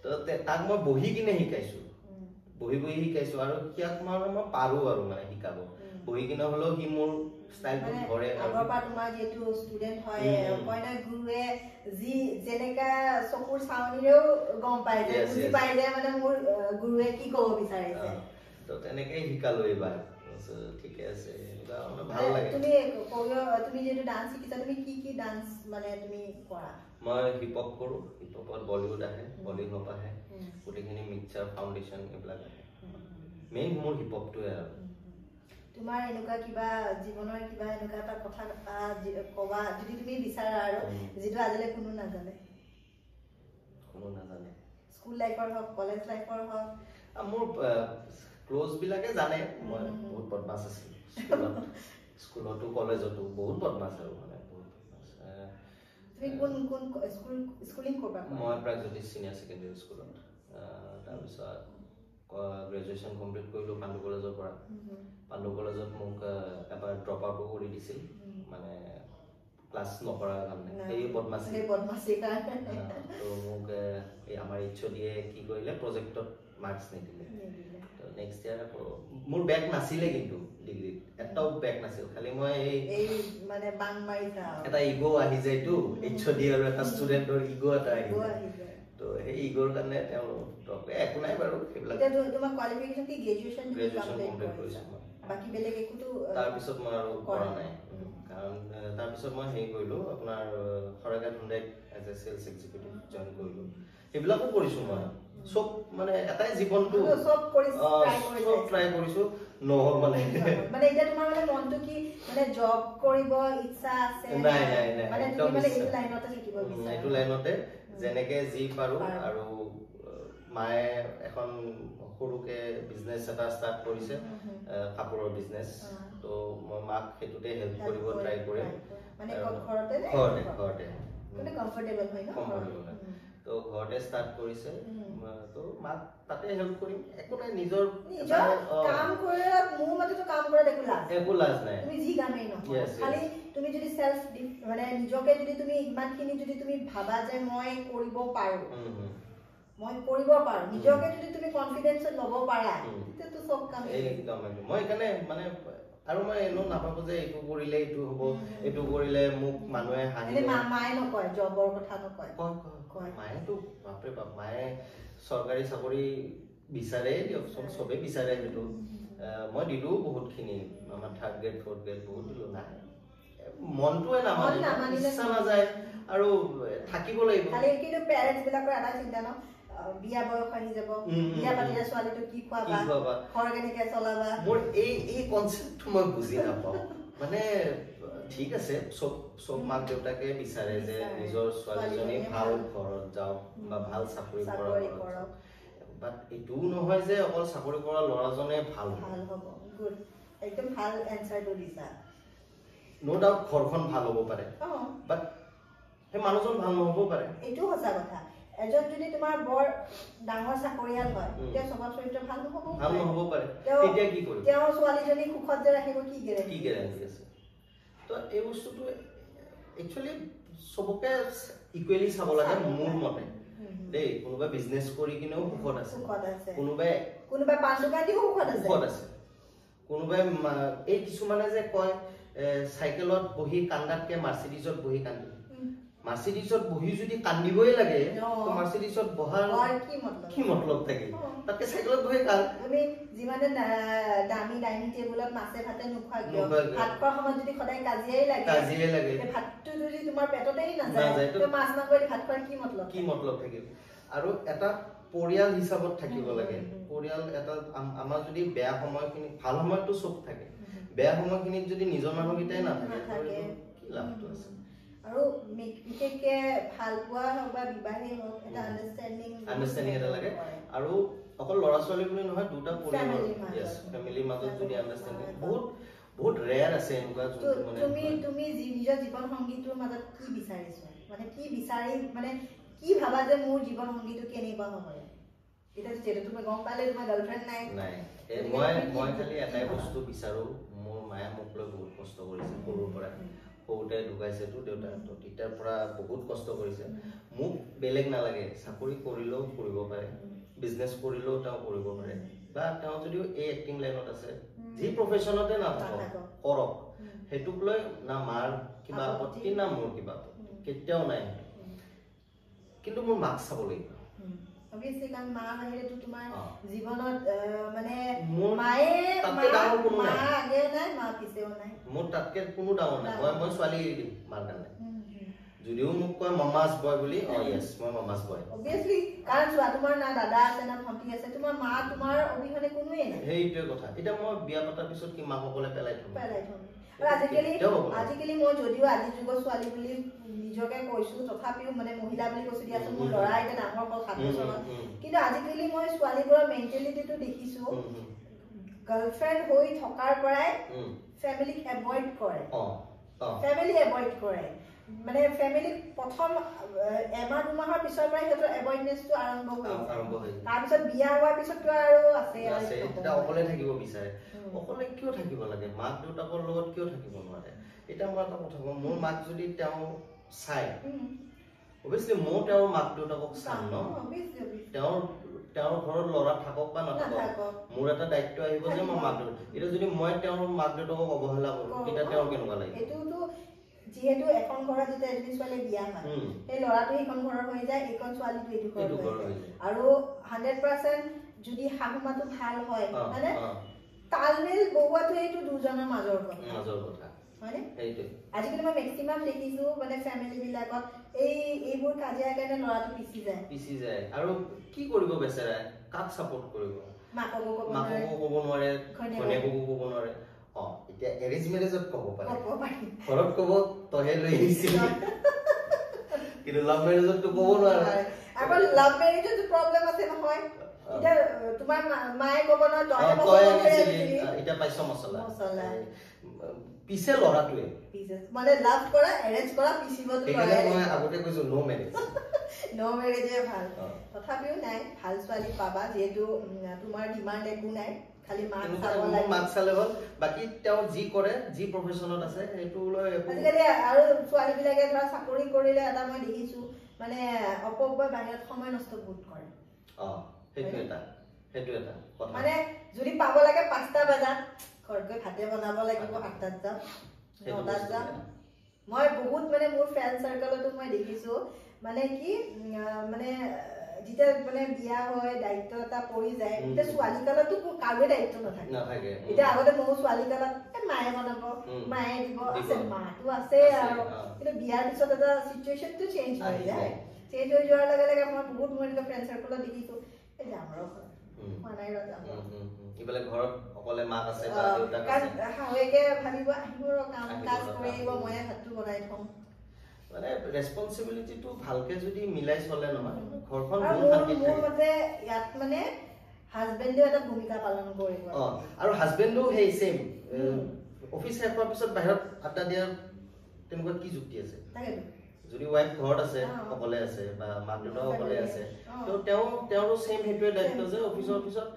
তো তাক মই বহি কিনে শিকাইছো আৰু কিয়াক মই পাৰো আৰু মানে শিকাব বহি কিনে হলেও সি মোৰ ষ্টাইলটো ধৰে আগৰপা তোমাৰ যেটো ষ্টুডেন্ট হয় কয়না গুৰুৱে যি যেনেকা চকুৰ চাউনিৰেও গম পায় যে বুজি পায় যে মানে মোৰ গুৰুৱে কি ক'ব বিচাৰিছে তো তেনেকৈ শিকালো এবাৰ ঠিকে আছে ভাল লাগে তুমি যেটো ডান্স শিকিছা তুমি কি ডান্স মানে তুমি কৰা মই হিপ হপ কৰো হিপ হপত বলিউড আহে বলিউড আহে গোটেইখিনি মিক্সচাৰ ফাউন্ডেশন এইবিলাক আহে মেইন মোৰ হিপ হপটোৱে আৰু তোমাৰ এনেকুৱা কিবা জীৱনৰ কিবা এনেকুৱা এটা কথা কবা যদি তুমি বিচাৰা আৰু যেটো আজিলৈ কোনো নাজানে স্কুল লাইফৰ হওক কলেজ লাইফৰ হওক মোৰ ক্লোজ বিলাকে জানে মই বহুত বদমাছ আছিলো স্কুলতো কলেজতো বহুত বদমাছ আৰু মানে বহুত বদমাছ তুমি কোন স্কুলিং কৰবা মই প্ৰাগজ্যোতিষ চিনিয়ৰ ছেকেণ্ডাৰী স্কুলত তাৰপিছত গ্ৰেজুৱেশ্যন কমপ্লিট কৰিলোঁ পাণ্ডু কলেজৰ পৰা পাণ্ডু কলেজত মোক এবাৰ ড্ৰপ আউটো কৰি দিছিল মানে ক্লাছ নকৰাৰ কাৰণে সেই বদমাছি তো মোক এই আমাৰ এইচঅ'ডিয়ে কি কৰিলে প্ৰজেক্টত মাৰ্কছ নিদিলে তো নেক্সট ইয়াৰ আকৌ মোৰ বেক নাছিলে কিন্তু ডিগ্ৰীত এটাও বেক নাছিল খালি মই এই মানে বাং মাৰিছা এটা ইগো আহি যায়তো এইচঅ'ডি আৰু এটা ষ্টুডেণ্টৰ ইগো এটা আহি যায় তো সেই ইগোৰ কাৰণে তেওঁলোক একো নাই বাৰু সেইবিলাক তোমাৰ কোৱালিফিকেশ্যন কি গ্ৰেজুৱেশ্যন কমপ্লিট কৰিছোঁ বাকী বেলেগ একোতো তাৰপিছত মই আৰু কৰা নাই কাৰণ তাৰপিছত মই হেৰি কৰিলোঁ আপোনাৰ শৰাইঘাট হুণ্ডাইত as a sales executive join কৰিলোঁ সেইবিলাকো কৰিছোঁ মই চব মানে এটাই জীৱনটো চব ট্ৰাই কৰিছোঁ নহ'ল মানে এতিয়া তোমাৰ মানে মনটো কি মানে জব কৰিব ইচ্ছা আছে নাই নাই নাই মানে তুমি মানে এইটো লাইনতে থাকিব বিচাৰা এইটো লাইনতে যেনেকে যি পাৰোঁ আৰু মায়ে এখন সৰুকে বিজনেছ এটা ষ্টাৰ্ট কৰিছে কাপোৰৰ বিজনেছ তো মই মাক সেইটোতে হেল্প কৰিব ট্ৰাই কৰিম মানে ঘৰতে মানে কমফৰ্টেবল হয় ন তো ঘৰতে ষ্টাৰ্ট কৰিছে তো মাক তাতে হেল্প কৰিম একো নাই নিজৰ কাম কৰা মোৰ মতেতো কাম কৰাত একো লাজ নাই তুমি যি কামেই নহয় খালি তুমি যদি সেলফ মানে নিজকে যদি তুমি ইমানখিনি যদি তুমি ভাবা যে মই কৰিব পাৰো নিজকে যদি তুমি কনফিডেন্সত ল'ব পাৰা তেতিয়াতো সব কাম একদম মই এখানে মানে আৰু মই এনো নাভাবো যে এইটো কৰিলে এইটো হ'ব এইটো কৰিলে মোক মানুহে হাঁহিলে মায়ে নকয় জবৰ কথা নকয় কয় মায়েতো বাপৰে বাপ মায়ে চৰকাৰী চাকৰি বিচাৰে দিয়কচোন চবে বিচাৰে সেইটো মই দিলোঁ বহুতখিনি আমাৰ 3rd গ্ৰেড 4th গ্ৰেড বহুত দিলোঁ নাই মনটোৱে নামানিলে ইচ্ছা নাযায় আৰু থাকিব লাগিব খালি কিন্তু পেৰেণ্টছ বিলাকৰ এটা চিন্তা ন বিয়া বয়স আহি যাব বিয়া পাতিলে ছোৱালীটো কি খোৱাবা ঘৰ কেনেকে চলাবা মোৰ এই কনচেপ্টটো মই বুজি নাপাওঁ মানে ঠিক আছে সব মাক দেউতাকে বিচাৰে যে নিজৰ ছোৱালীজনী ভাল ঘৰত যাওক বা ভাল চাকৰি কৰক বাট এইটোও নহয় যে অকল চাকৰি কৰা ল'ৰাজনে ভাল হ'ব গুড একদম ভাল এনসাৰটো দিছা নো ডাউট ঘৰখন ভাল হ'ব পাৰে বাট সেই মানুহজন ভাল নহ'ব পাৰে এইটো সঁচা কথা এজন যদি তোমাৰ বৰ ডাঙৰ চাকৰিয়াল হয় তেতিয়া স্বভাৱ চৰিত্ৰ ভাল নহ'ব পাৰে তেতিয়া কি কৰিব তেওঁ ছোৱালীজনী সুখত যে ৰাখিব কি গেৰাণ্টি আছে তো এই বস্তুটো একচুৱেলি চবকে ইকুৱেলি চাব লাগে মোৰ মতে দেই কোনোবাই বিজনেছ কৰি কিনেও সুখত আছে কোনোবাই পাণ দোকান দিও সুখত আছে কোনোবাই এই কিছুমানে যে কয় চাইকেলত বহি কান্দাতকে মাৰ্চিডিজত বহি কান্দি মাৰ্চিডিজত বহি যদি কান্দিবই লাগে তো মাৰ্চিডিজত বহাৰ কি মতলব থাকে তাতকে চাইকেলত বহি কান্দ তুমি যিমানে দামী ডাইনিং টেবুলত মাছে ভাতে নোখোৱা কিয় ভাত খোৱাৰ সময়ত যদি সদায় কাজিয়াই লাগে ভাতটো যদি তোমাৰ পেটতেই নাযায় তো মাছ মাংস দি ভাত খোৱাৰ কি মতলব থাকিব আৰু এটা পৰিয়াল হিচাপত থাকিব লাগে পৰিয়াল এটা আমাৰ যদি বেয়া সময়খিনি ভাল সময়তো চব থাকে বেয়া সময়খিনিত যদি নিজৰ মানুহকেইটাই নাথাকে কি লাভটো আছে আৰু বিশেষকে ভাল পোৱা হওক বা বিবাহেই হওক এটা আণ্ডাৰষ্টেণ্ডিং এটা লাগে আৰু অকল ল'ৰা ছোৱালী বুলি নহয় দুটা পৰিয়ালৰ ফেমিলিৰ মাজত যদি আণ্ডাৰষ্টেণ্ডিং বহুত ৰেয়াৰ আছে এনেকুৱা তুমি নিজৰ জীৱন সংগীতৰ মাজত কি বিচাৰিছা মানে কি বিচাৰি মানে কি ভাবা যে মোৰ জীৱন সংগীটো কেনেকুৱা হ'ব এটা যেটা তুমি গম পালে তোমাৰ গাৰ্লফ্ৰেণ্ড নাই মই খালি এটাই বস্তু বিচাৰো মোৰ মায়ে মোক লৈ বহুত কষ্ট কৰিছে সৰুৰ পৰা সৰুতে ঢুকাইছেতো দেউতা তো তেতিয়াৰ পৰা বহুত কষ্ট কৰিছে মোক বেলেগ নালাগে চাকৰি কৰিলেও কৰিব পাৰে বিজনেছ কৰিলেও তেওঁ কৰিব পাৰে বা তেওঁ যদিও এই এক্টিং লাইনত আছে যি প্ৰফেশ্যনতে নাথাকক কৰক সেইটোক লৈ না মাৰ কিবা আপত্তি না মোৰ কিবা কেতিয়াও নাই কিন্তু মোৰ মাক চাব লাগিব obviously কাৰণ মা বাহিৰেতো তোমাৰ জীৱনত মানে মা আগে নাই মা পিছেও নাই মোৰ তাতকে কোনো ডাঙৰ নাই মই ছোৱালী দিম মাৰ কাৰণে যদিও মোক কয় মামাছ বয় বুলি ইয়েছ মই মামাছ বয় obviously কাৰণ চোৱা তোমাৰ না দাদা আছে না ভণ্টি আছে তোমাৰ মা তোমাৰ অবিহনে কোনোৱে নাই সেইটোৱে কথা এতিয়া মই বিয়া পতাৰ পিছত কি মাকসকলে পেলাই থ'ম আৰু আজিকালি মই যদিও আজি যুগৰ ছোৱালী বুলি নিজকে কৈছো তথাপিও মানে মহিলা বুলি কৈছো দিয়াচোন মোৰ ল'ৰা এতিয়া ডাঙৰ হ'ল 7 বছৰত কিন্তু আজিকালি মই ছোৱালীবোৰৰ মেণ্টেলিটিটো দেখিছো গাৰ্লফ্ৰেণ্ড হৈ থকাৰ পৰাই ফেমিলিক এভয়েড কৰে ফেমিলি এভয়েড কৰে মানে ফেমিলি প্ৰথম এমাহ দুমাহৰ পিছৰ পৰাই সিহঁতৰ এভয়েডনেছটো আৰম্ভ হয় তাৰপিছত বিয়া হোৱাৰ পিছততো আৰু আছে এটা অকলে থাকিব বিচাৰে অকলে কিয় থাকিব লাগে মাক দেউতাকৰ লগত কিয় থাকিব নোৱাৰে এটা মই এটা কথা কওঁ মোৰ মাক যদি তেওঁ চাই অবভিয়াছলি মই তেওঁৰ মাক দেউতাকক চাম ন তেওঁৰ ঘৰত ল'ৰা থাকক বা নাথাকক মোৰ এটা দায়িত্ব আহিব যে মই মাক দেউতাক এতিয়া যদি মই তেওঁৰ মাক দেউতাকক অৱহেলা কৰোঁ তেতিয়া তেওঁৰ কেনেকুৱা লাগে এইটোতো যিহেতু এখন ঘৰত যেতিয়া এজনী ছোৱালী বিয়া হয় সেই ল'ৰাটো সেইখন ঘৰৰ হৈ যায় এইখন ছোৱালীটো এইটো ঘৰৰ হৈ যায় আৰু 100% যদি শাহুমাটো ভাল হয় মানে তালমেল বহুৱাটো এইটো দুজনৰ মাজৰ কথা হয়নে আজিকালি মই মেক্সিমাম দেখিছো মানে ফেমিলি বিলাকত এইবোৰ কাজিয়াৰ কাৰণে ল'ৰাটো পিছি যায় আৰু কি কৰিব বেচেৰা কাক সাপোৰ্ট কৰিব মাককো ক'ব নোৱাৰে ঘনীয়েককো ক'ব নোৱাৰে এতিয়া এৰেঞ্জ মেৰেজত ক'ব পাৰে ঘৰত ক'ব তহে লৈ আহিছিল কিন্তু লাভ মেৰেজততো ক'ব নোৱাৰে আকৌ লাভ মেৰেজতো প্ৰব্লেম আছে নহয় এতিয়া তোমাৰ মায়ে ক'ব ন তহে এতিয়া পাইছ মছলা পিছে ল'ৰাটোৱে মানে লাভ কৰা এৰেঞ্জ কৰা পিছিবতো সেইকাৰণে মই আগতে কৈছো নো মেৰেজ ভাল তথাপিও নাই ভাল ছোৱালী পাবা যিহেতু তোমাৰ ডিমাণ্ড একো নাই খালি মাক চালে হ'ল বাকি তেওঁ যি কৰে যি প্ৰফেশনত আছে সেইটো লৈ আজিকালি আৰু ছোৱালী বিলাকে ধৰা চাকৰি কৰিলে এটা মই দেখিছো মানে অপব্যয় বাহিৰত সময় নষ্ট বহুত কৰে সেইটো এটা কথা মানে যদি পাব লাগে 5টা বজাত ঘৰত গৈ ভাতে বনাব লাগিব 8টাত যাম 9টাত যাম মই বহুত মানে মোৰ ফ্ৰেণ্ড সাৰ্কেলতো মই দেখিছো মানে কি মানে যেতিয়া মানে বিয়া হয় দায়িত্ব এটা পৰি যায় তেতিয়া ছোৱালী কালতো কাৰোৱে দায়িত্ব নাথাকে এতিয়া আগতে মোৰ ছোৱালী কালত মায়ে বনাব মায়ে দিব আছে মাটো আছে আৰু কিন্তু বিয়াৰ পিছত এটা সিচুৱেশনটো চেঞ্জ হৈ যায় চেঞ্জ হৈ যোৱাৰ লগে লগে মই বহুত মোৰ ফ্ৰেণ্ড সাৰ্কেলত দেখিছো এই আমাৰো মানাই ৰজা ইফালে ঘৰত অকলে মাক আছে বা দেউতাক আছে হাৱেকে ভাবিব আহিব কাম কাজ কৰিব ময়ে ভাতটো বনাই থম মানে ৰেসপন্সিবিলিটিটো ভালকে যদি মিলাই চলে নহয় ঘৰখন বহুত শান্তি থাকে মোৰ মতে ইয়াত মানে হাজবেণ্ডে এটা ভূমিকা পালন কৰিব আৰু হাজবেণ্ডো হেই সেম অফিস শেষ হোৱাৰ পিছত বাহিৰত আড্ডা দিয়া তেনেকুৱা কি যুক্তি আছে তাকেতো যদি ওয়াইফ ঘৰত আছে অকলে আছে বা মাক দেউতা অকলে আছে তো তেওঁৰো সেম হেতুৱে দায়িত্ব যে অফিসৰ পিছত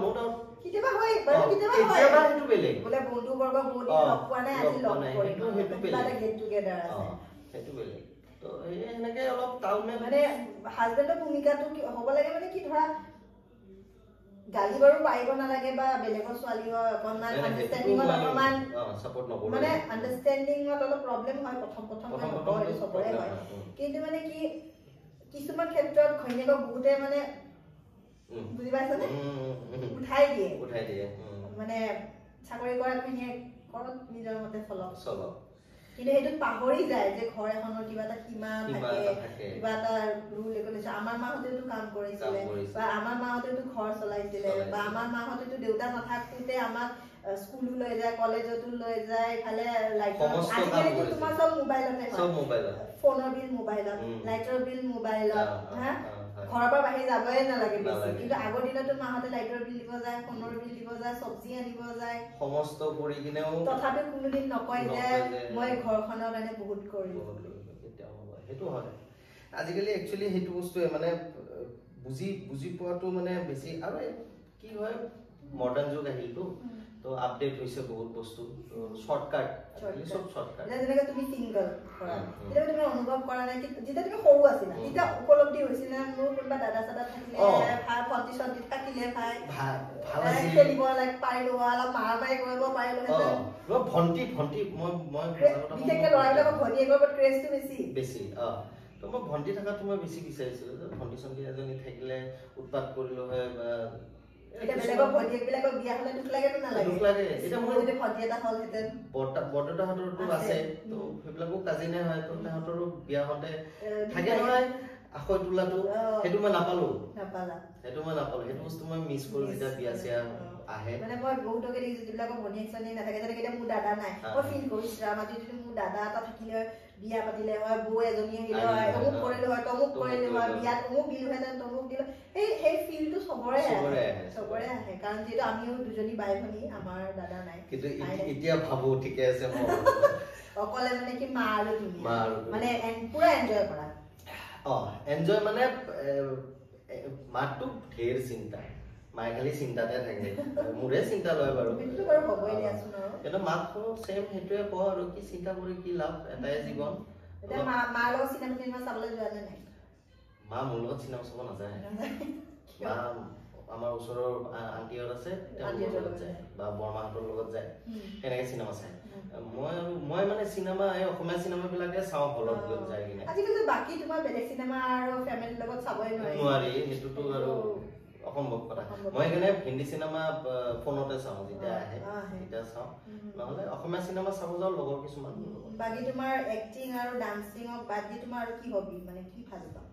নো ডাউট কিতেবা হয় বাৰু কিতেবা হেতু বেলেগ বলে বন্ধু বৰ্গ বহুত দিন লগ পোৱা নাই আজি লগ কৰিম হেতু বেলেগ গেট টুগেদাৰ আছে হেতু বেলেগ তো এনেকে অলপ তালমে মানে হাজবেণ্ডৰ ভূমিকাটো হ'ব লাগে মানে কি ধৰা গালি বাৰু পাৰিব নালাগে বা বেলেগৰ ছোৱালী হয় অকণমান আণ্ডাৰষ্টেণ্ডিঙত অকণমান সাপোৰ্ট নকৰে মানে আণ্ডাৰষ্টেণ্ডিঙত অলপ প্ৰব্লেম হয় প্ৰথম হয় চবৰে হয় কিন্তু মানে কি কিছুমান ক্ষেত্ৰত ঘৈণীয়েকক বহুতে মানে বুজি পাইছনে উঠাই দিয়ে মানে চাকৰি কৰা ঘৈণীয়েক ঘৰত নিজৰ মতে চলক কিন্তু সেইটোত পাহৰি যায় যে ঘৰ এখনৰ কিবা এটা সীমা থাকে কিবা এটা ৰুল ৰেগুলেশ্যন আমাৰ মাহঁতেতো কাম কৰিছিলে বা আমাৰ মাহঁতেতো ঘৰ চলাইছিলে বা আমাৰ মাহঁতেতো দেউতা নাথাকোতে আমাক স্কুলো লৈ যায় কলেজতো লৈ যায় ইফালে লাইটৰ আজিকালিতো তোমাৰ চব মোবাইলতে হয় ফোনৰ বিল মোবাইলত লাইটৰ বিল মোবাইলত হা ঘৰৰ পৰা বাহিৰ যাবই নালাগে বেছি কিন্তু আগৰ দিনতো মাহঁতে লাইটৰ বিল দিব যায় ফোনৰ বিল দিব যায় চব্জি আনিব যায় সমস্ত কৰি কিনেও তথাপিও কোনোদিন নকয় যে মই ঘৰখনৰ কাৰণে বহুত কৰিলো সেইটো হয় আজিকালি একচুয়ালি সেইটো বস্তুৱে মানে বুজি পোৱাটো মানে বেছি আৰু কি হয় মডাৰ্ন যুগ আহিলতো তো আপডেট হৈছে বহুত বস্তু তো শৰ্টকাট সব শৰ্টকাট যেনেকৈ তুমি সিঙ্গল কৰা তেতিয়া তুমি অনুভৱ কৰা নাই যেতিয়া তুমি সৰু আছিলা তেতিয়া উপলব্ধি হৈছিল না মোৰ কোনবা দাদা সাদা থাকিলে ভাই ভন্টি সন্তি থাকিলে ভাই ভাল আছিল খেলিব লাইক পাৰিলো অলপ মাৰ বাই কৰিব পাৰিলো হেতে ভন্টি মই বিশেষকৈ ল'ৰাবিলাকৰ ভন্টিয়েকৰ ওপৰত ক্ৰেজটো বেছি তো মই ভন্টি থাকাটো মই বেছি বিচাৰিছিলো যে ভন্টি সন্তি এজনী থাকিলে উৎপাত কৰিলো হয় বা এটা বেলেগৰ ভন্টিয়েকবিলাকৰ বিয়া হলে দুখ লাগে এটা মোৰ যদি ভন্টি এটা হল হেতেন বৰ্তটা হাতৰটো আছে তো সেইবিলাকো কাজিনে হয় তো তাহাঁতৰো বিয়া হতে থাকে নহয় আখৈ তোলাটো সেইটো মই নাপালো সেইটো বস্তু মই মিছ কৰো যেতিয়া বিয়া চিয়া আহে মানে মই বহুতকে দেখিছো যিবিলাকৰ ভন্টিয়েক চনি নাথাকে যেনেকৈ মোৰ দাদা নাই মই ফিল কৰিছো আমাৰ যদি মোৰ দাদা এটা থাকিলে বিয়া পাতিলে হয় বৌ এজনী আহিলে হয় মোক কৰিলে হয় হয় তমুক কৰিলো হয় বিয়াত অমুক দিলোহেঁতেন তমুক দিলো সেই ফিলটো চবৰে আহে কাৰণ যিহেতু আমিও দুজনী বাই ভনী আমাৰ দাদা নাই কিন্তু এতিয়া ভাবো ঠিকে আছে অকলে মানে কি মা আৰু তুমি মানে পুৰা এনজয় কৰা এনজয় মানে মাকটো ঢেৰ চিন্তা মায়ে খালি চিন্তাতে থাকে মোৰে চিন্তা লয় বাৰু কিন্তু মাক চেম সেইটোৱে কওঁ আৰু কি চিন্তা কৰি কি লাভ এটাই জীৱন মাৰ লগত চিনেমা চাবলৈ যোৱা নাই মা মোৰ লগত চিনেমা চাব নাযায় মা আমাৰ ওচৰৰ আন্টিহঁত আছে তেওঁলোকৰ লগত যায় বা বৰমাহঁতৰ লগত যায় এনেকে চিনেমা চায় মই মানে চিনেমা এই অসমীয়া চিনেমাবিলাকে চাওঁ হলত গৈ যায় কিনে আজিকালি বাকী তোমাৰ বেলেগ চিনেমা আৰু ফেমিলিৰ লগত চাবই নোৱাৰি সেইটোতো আৰু অসম্ভৱ কথা মই সেইকাৰণে হিন্দী চিনেমা ফোনতে চাওঁ যেতিয়া আহে তেতিয়া চাওঁ নহ'লে অসমীয়া চিনেমা চাব যাওঁ লগৰ কিছুমান বাকী তোমাৰ এক্টিং আৰু ডান্সিঙক বাদ দি তোমাৰ আৰু কি হবি মানে কি ভাল পাওঁ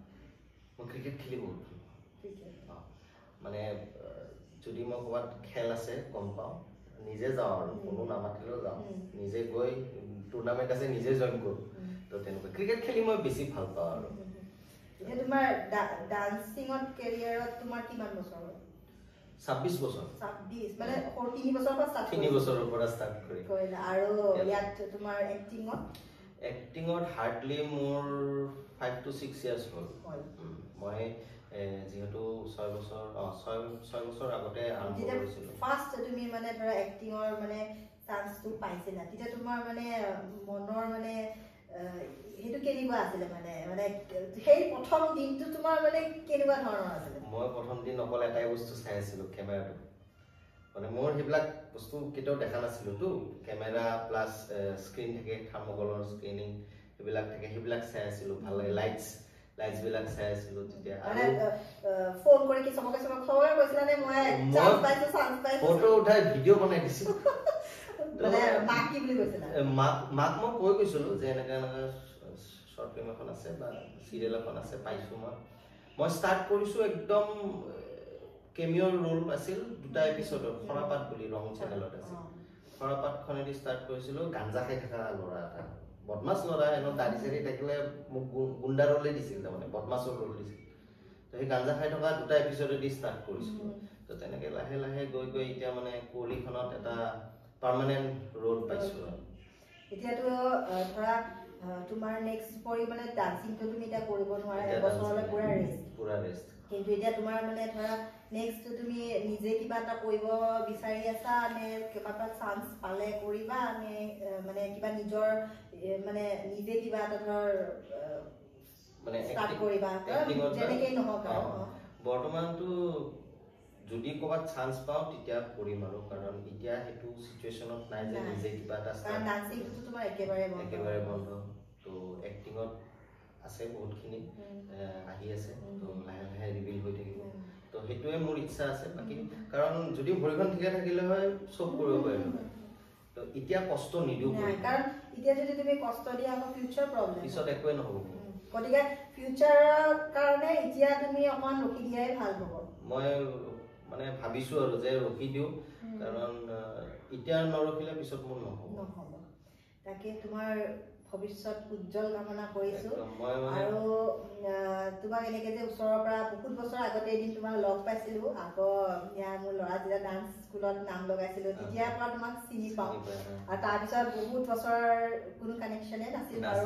মই ক্ৰিকেট খেলি বহুত মানে যদি মই ক'ৰবাত খেল আছে গম পাওঁ নিজে যাওঁ আৰু কোনো নামাতিলেও যাওঁ নিজে গৈ টুৰ্ণামেণ্ট আছে নিজে জইন কৰোঁ তো তেনেকুৱা ক্ৰিকেট খেলি মই বেছি ভাল পাওঁ আৰু এতিয়া তোমাৰ ডান্সিঙত কেৰিয়াৰত তোমাৰ কিমান বছৰ হ'ল 26 বছৰ 26 মানে 3 বছৰৰ পৰা ষ্টাৰ্ট 3 বছৰৰ পৰা ষ্টাৰ্ট কৰিলা আৰু ইয়াত তোমাৰ এক্টিঙত হাৰ্ডলি মোৰ 5 to 6 ইয়াৰ্ছ হ'ল মই যেহেতু 6 বছৰ আগতে আৰম্ভ কৰিছিলোঁ ফাৰ্ষ্ট তুমি মানে ধৰা এক্টিঙৰ মানে চান্সটো পাইছিলা তেতিয়া তোমাৰ মানে মনৰ মানে সেইটো কেনেকুৱা আছিলে মানে সেই প্ৰথম দিনটো তোমাৰ মানে কেনেকুৱা ধৰণৰ আছিলে মই প্ৰথম দিন অকল এটাই বস্তু চাই আছিলোঁ কেমেৰাটো মানে মোৰ সেইবিলাক বস্তু কেতিয়াও দেখা নাছিলোঁতো কেমেৰা প্লাছ স্ক্ৰীণ থাকে থাৰ্মকলৰ স্ক্ৰিনিং সেইবিলাক থাকে সেইবিলাক চাই আছিলোঁ ভাল লাগে লাইটছ বিলাক চাই আছিলোঁ তেতিয়া আৰু ফোন কৰি কি চবকে কৈছিলা নে মই চান্স পাইছো ফটো উঠাই ভিডিঅ' বনাই দিছিলোঁ মানে মাক কি বুলি কৈছিলা মাক মই কৈ গৈছিলোঁ যে এনেকৈ শ্বৰ্ট ফিল্ম এখন আছে বা চিৰিয়েল এখন আছে পাইছোঁ মই ষ্টাৰ্ট কৰিছোঁ একদম কেমিঅ'ৰ ৰোল আছিল 2টা এপিছডত খৰাপাত বুলি ৰং চেনেলত আছিল খৰাপাতখনেদি ষ্টাৰ্ট কৰিছিলোঁ গাঞ্জা খাই থকা ল'ৰা এটা বদমাছ ল'ৰা এনেও দাড়ি চাৰি থাকিলে মোক গুণ্ডা ৰোলে দিছিল তাৰমানে বদমাছৰ ৰোল দিছিল তো সেই গাঞ্জা খাই থকা 2টা এপিছডেদি ষ্টাৰ্ট কৰিছিলোঁ তো তেনেকৈ লাহে লাহে গৈ এতিয়া মানে কুঁৱলীখনত এটা পাৰ্মানেণ্ট ৰোল পাইছোঁ এতিয়াতো ধৰা তোমাৰ নেক্সট পৰি মানে ডান্সিংটো তুমি এতিয়া কৰিব নোৱাৰা এবছৰলৈ পুৰা ৰেষ্ট কিন্তু এতিয়া তোমাৰ মানে ধৰা নেক্সট তুমি নিজে কিবা এটা কৰিব বিচাৰি আছা নে কিবা এটা চান্স পালে কৰিবা নে মানে কিবা নিজৰ মানে নিজে কিবা এটা ধৰ মানে ষ্টাৰ্ট কৰিবা যেনেকেই নহওক বৰ্তমানতো যদি ক'ৰবাত চান্স পাওঁ তেতিয়া কৰিম আৰু কাৰণ এতিয়া সেইটো চিটুৱেশ্যনত নাই যে নিজে কিবা এটা কাৰণ ডান্সিংটো তোমাৰ একেবাৰে বন্ধ তো এক্টিঙত আছে বহুতখিনি আহি আছে তো লাহে লাহে ৰিভিল হৈ থাকিব তো সেইটোৱে মোৰ ইচ্ছা আছে বাকী কাৰণ যদি ভৰিখন ঠিকে থাকিলে হয় চব কৰিব পাৰিলোঁ তো এতিয়া কষ্ট নিদিওঁ কাৰণ এতিয়া যদি তুমি কষ্ট দিয়া আকৌ ফিউচাৰ প্ৰব্লেম পিছত একোৱে নহ'ব গতিকে ফিউচাৰৰ কাৰণে এতিয়া তুমি অকণ ৰখি দিয়াই ভাল হ'ব মই মানে ভাবিছোঁ আৰু যে ৰখি দিওঁ কাৰণ এতিয়া নৰখিলে পিছত মোৰ নহ'ব তাকে তোমাৰ ভৱিষ্যত উজ্জ্বল কামনা কৰিছোঁ আৰু তোমাক এনেকৈ যে ওচৰৰ পৰা বহুত বছৰ আগতে এদিন তোমাক লগ পাইছিলোঁ আকৌ মোৰ ল'ৰা যেতিয়া ডান্স স্কুলত নাম লগাইছিলোঁ তেতিয়াৰ পৰা তোমাক চিনি পাওঁ আৰু তাৰপিছত বহুত বছৰ কোনো কানেকশ্যনে নাছিল আৰু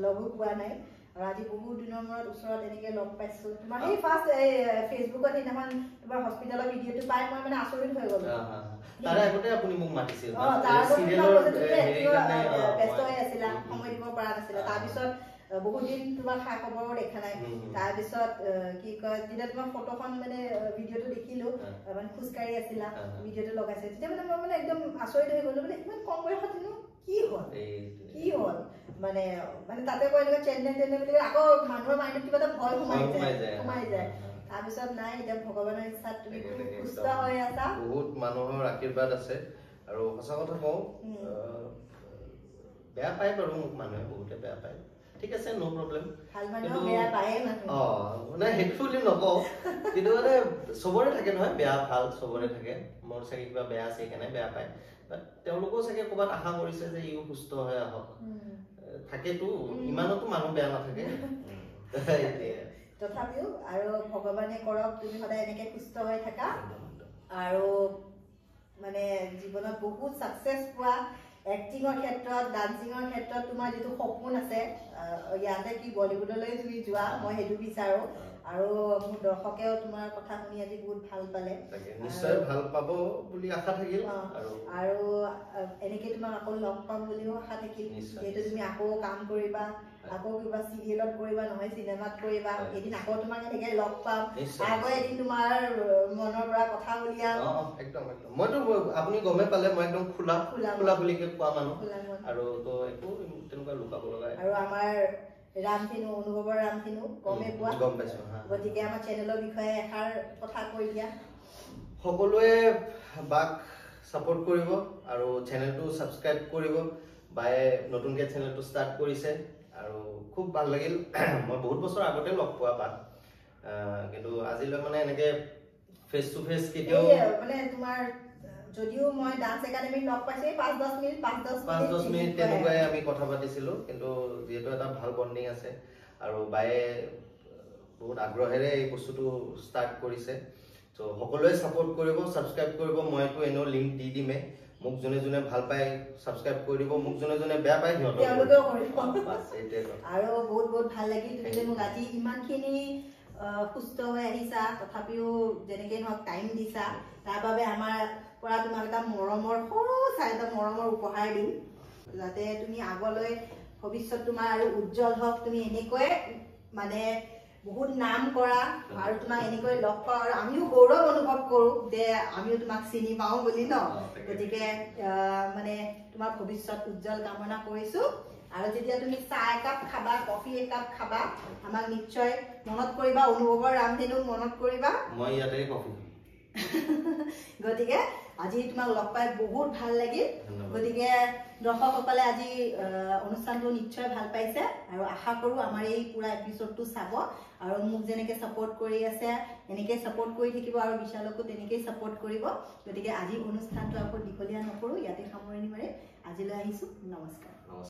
লগো পোৱা নাই আৰু আজি বহুত দিনৰ মূৰত ওচৰত এনেকৈ লগ পাইছোঁ তোমাৰ সেই ফাৰ্ষ্ট ফেচবুকত সেইদিনাখন তোমাৰ হস্পিটেলৰ ভিডিঅ'টো পাই মই মানে আচৰিত হৈ গ'লোঁ তাৰে আগতে আপুনি মোক মাতিছিল ব্যস্ত হৈ আছিলা সময় দিব পৰা নাছিলা তাৰপিছত বহুত দিন তোমাক খা খবৰো দেখা নাই তাৰপিছত কি কয় যেতিয়া তোমাৰ ফটোখন মানে ভিডিঅ'টো দেখিলোঁ মানে খোজকাঢ়ি আছিলা ভিডিঅ'টো লগাইছে তেতিয়া মানে মই মানে একদম আচৰিত হৈ গ'লোঁ মানে ইমান কম বয়সত কি হ'ল মানে তাতে কয় এনেকুৱা চেন্নাই বুলি আকৌ মানুহৰ মাইণ্ডত কিবা এটা ভয় সোমাই যায় তাৰপিছত নাই এতিয়া ভগৱানৰ ইচ্ছাত তুমি সুস্থ হৈ আছা বহুত মানুহৰ আশীৰ্বাদ আছে আৰু সঁচা কথা কওঁ বেয়া পায় বাৰু মোক মানুহে বহুতে বেয়া পায় ঠিক আছে নো প্ৰব্লেম কিন্তু মানে সেইটো বুলি নকওঁ কিন্তু মানে চবৰে থাকে নহয় বেয়া ভাল চবৰে থাকে মোৰ চাগে কিবা বেয়া আছে সেইকাৰণে বেয়া পায় তেওঁলোকেও চাগে ক'ৰবাত আশা কৰিছে যে ইও সুস্থ হৈ আহক থাকেতো ইমানতো মানুহ বেয়া নাথাকে তথাপিও আৰু ভগৱানে কৰক তুমি সদায় এনেকে সুস্থ হৈ থাকা আৰু মানে জীৱনত বহুত সাকসেস পোৱা এক্টিংৰ ক্ষেত্ৰত ডান্সিংৰ ক্ষেত্ৰত তোমাৰ যেটো সপোন আছে ইয়াতে কি বলিউডলৈ তুমি যোৱা মই হেতু বিচাৰো আৰু মোৰ দৰ্শকেও তোমাৰ কথা শুনি আজি বহুত ভাল পালে নিশ্চয় ভাল পাব বুলি আশা থাকিল আৰু এনেকে তোমাক আকৌ লগ পাম বুলিও আশা থাকিল যেটো তুমি আকৌ কাম কৰিবা আকৌ কিবা সিৰিয়েলত কৰিবা নহয় সিনেমাত কৰিবা এদিন আকৌ তোমাক এনেকে লগ পাম আকৌ এদিন তোমাৰ মনৰ পৰা কথা উলিয়াম একদম মইতো আপুনি গমে পালে মই একদম খোলা বুলিকে কোৱা মানুহ আৰু তো একো তেনেকুৱা লুকাব লগা আৰু আমাৰ ৰামথিনু অনুভৱৰ ৰামথিনু গমে পোৱা গম পাইছো গতিকে আমাৰ চেনেলৰ বিষয়ে এষাৰ কথা কৈ দিয়া সকলোৱে বাক সাপোৰ্ট কৰিব আৰু চেনেলটো সাবস্ক্ৰাইব কৰিব বায়ে নতুনকে চেনেলটো ষ্টাৰ্ট কৰিছে আৰু খুব ভাল লাগিল মই বহুত বছৰ আগতে লগ পোৱা বাক কিন্তু আজিলৈ মানে এনেকে ফেস টু ফেস কেতিয়াও মানে তোমাৰ যদিও মই ডান্স একাডেমিত লগ পাইছে 5-10 মিনিট তেনেকুৱাই আমি কথা পাতিছিলো কিন্তু যেহেতু এটা ভাল বন্ডিং আছে আৰু বায়ে বহুত আগ্ৰহেৰে এই বস্তুটো ষ্টাৰ্ট কৰিছে তো সকলোৱে সাপোৰ্ট কৰিব সাবস্ক্ৰাইব কৰিব মইতো এনো লিংক দি দিমে মোক জনে ভাল পায় সাবস্ক্ৰাইব কৰি দিব মোক জনে বেয়া পায় তেওঁলোকেও কৰিব আৰু বহুত ভাল লাগিল তুমি যে মোক আজি ইমানখিনি সুস্থ হৈ আহিছা তথাপিও যেনেকৈ নহওক টাইম দিছা তাৰ বাবে আমাৰ পৰা তোমাক এটা মৰমৰ এটা মৰমৰ উপহাৰ দিম যাতে তুমি আগলৈ ভৱিষ্যত তোমাৰ আৰু উজ্জ্বল হওক তুমি এনেকৈ মানে বহুত নাম কৰা আৰু তোমাক এনেকৈ লগ পাওঁ আৰু আমিও গৌৰৱ অনুভৱ কৰো যে আমিও তোমাক চিনি পাওঁ বুলি ন গতিকে মানে তোমাৰ ভৱিষ্যত উজ্জ্বল কামনা কৰিছো আৰু যেতিয়া তুমি চাহ একাপ খাবা কফি একাপ খাবা আমাক নিশ্চয় মনত কৰিবা অনুভৱৰ ৰামধেনুক মনত কৰিবা মই ইয়াতে কফি গতিকে আজি তোমাক লগ পাই বহুত ভাল লাগিল গতিকে দৰ্শকসকলে আজি অনুষ্ঠানটো নিশ্চয় ভাল পাইছে আৰু আশা কৰো আমাৰ এই পুৰা এপিসোডটো চাব আৰু মোক যেনেকৈ সাপোৰ্ট কৰি আছে এনেকৈ সাপোৰ্ট কৰি থাকিব আৰু বিশালকো তেনেকৈ সাপোৰ্ট কৰিব গতিকে আজি অনুষ্ঠানটো আকৌ দীঘলীয়া নকৰো ইয়াতে সামৰণি মাৰি আজিলৈ আহিছো নমস্কাৰ